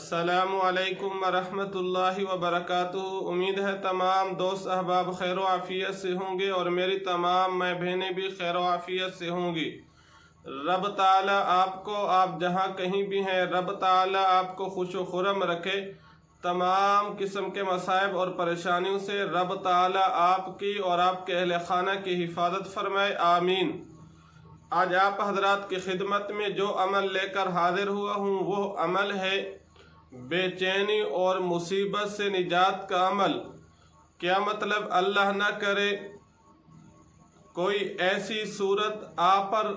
अस्सलामु अलैकुम वरहमतुल्लाहि वबरकातुहू। उम्मीद है तमाम दोस्त अहबाब खैर व आफियत से होंगे और मेरी तमाम माँ बहनें भी खैर व आफियत से होंगी। रब ताला आपको, आप जहाँ कहीं भी हैं, रब ताला आपको खुश व खुरम रखे। तमाम किस्म के मसाइब और परेशानियों से रब ताला आपकी और आपके अहले खाना की हिफाजत फरमाए, आमीन। आज आप हजरात की खिदमत में जो अमल लेकर हाजिर हुआ हूँ वो अमल है बेचैनी और मुसीबत से निजात का अमल। क्या मतलब? अल्लाह न करे कोई ऐसी सूरत आप पर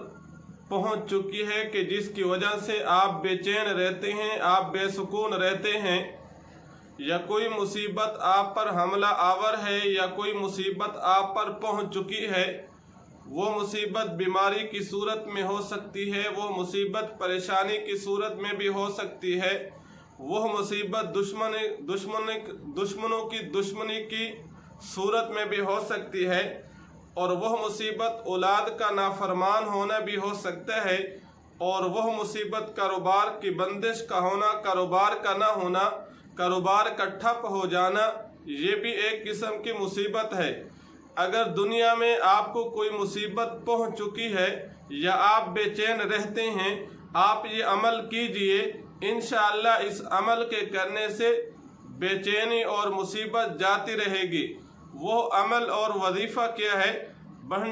पहुँच चुकी है कि जिसकी वजह से आप बेचैन रहते हैं, आप बेसुकून रहते हैं, या कोई मुसीबत आप पर हमला आवर है, या कोई मुसीबत आप पर पहुँच चुकी है। वो मुसीबत बीमारी की सूरत में हो सकती है, वो मुसीबत परेशानी की सूरत में भी हो सकती है, वो मुसीबत दुश्मनों की दुश्मनी की सूरत में भी हो सकती है, और वह मुसीबत औलाद का नाफरमान होना भी हो सकता है, और वह मुसीबत कारोबार की बंदिश का होना, कारोबार का ना होना, कारोबार का ठप हो जाना, ये भी एक किस्म की मुसीबत है। अगर दुनिया में आपको कोई मुसीबत पहुंच चुकी है या आप बेचैन रहते हैं, आप ये अमल कीजिए, इंशाअल्लाह इस अमल के करने से बेचैनी और मुसीबत जाती रहेगी। वो अमल और वजीफ़ा क्या है?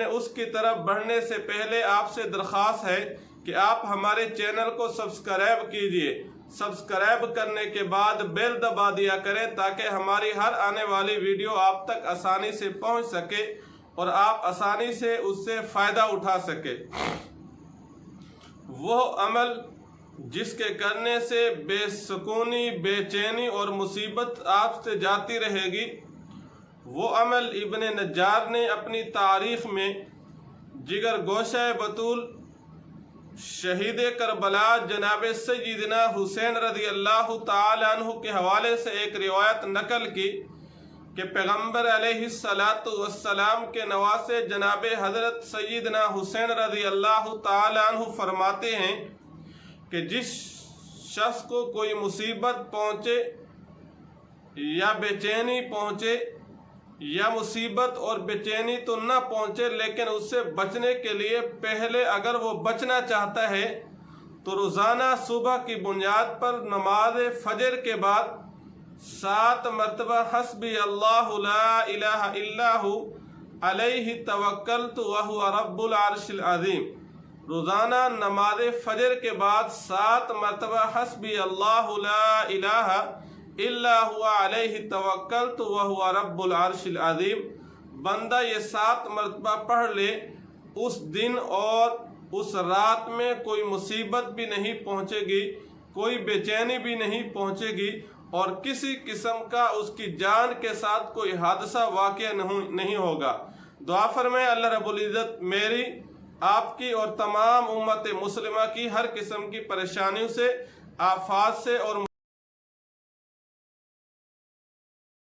उसकी तरफ बढ़ने से पहले आपसे दरख्वास्त है कि आप हमारे चैनल को सब्सक्राइब कीजिए। सब्सक्राइब करने के बाद बेल दबा दिया करें ताकि हमारी हर आने वाली वीडियो आप तक आसानी से पहुंच सके और आप आसानी से उससे फ़ायदा उठा सके। वो अमल जिसके करने से बेसुकूनी, बेचैनी और मुसीबत आपसे जाती रहेगी, वो अमल इब्न नज्जार ने अपनी तारीख़ में जिगर गोशा बतूल शहीद करबला जनाब सय्यदना हुसैन रज़ी अल्लाह ताला अन्हु के हवाले से एक रिवायत नकल की कि पैगम्बर अलैहिस्सलातु वस्सलाम के नवासे जनाब हज़रत सय्यदना हुसैन रज़ी अल्लाह ताला अन्हु फरमाते हैं कि जिस शख्स को कोई मुसीबत पहुँचे या बेचैनी पहुँचे, या मुसीबत और बेचैनी तो न पहुँचे लेकिन उससे बचने के लिए पहले अगर वो बचना चाहता है तो रोज़ाना सुबह की बुनियाद पर नमाज फजर के बाद 7 मरतबा हस्बी अल्लाहु ला इलाहा इल्लाहु अलैहि तवक्कलतु व हुवा रब्बुल अर्शिल अज़ीम। रोज़ाना नमाज फजर के बाद 7 मरतबा हस्बी अल्लाहु ला इलाहा इल्ला हुआ अलैहि तवक्कलतु व हुवा रब्बुल अर्शिल अज़ीम बंदा ये 7 मरतबा पढ़ ले, उस दिन और उस रात में कोई मुसीबत भी नहीं पहुँचेगी, कोई बेचैनी भी नहीं पहुँचेगी, और किसी किस्म का उसकी जान के साथ कोई हादसा वाक़या नहीं होगा। दुआ फरमाए अल्लाह रब्बुल इज़्ज़त मेरी, आपकी और तमाम उम्मत मुस्लिमा की हर किस्म की परेशानियों से, आफात से और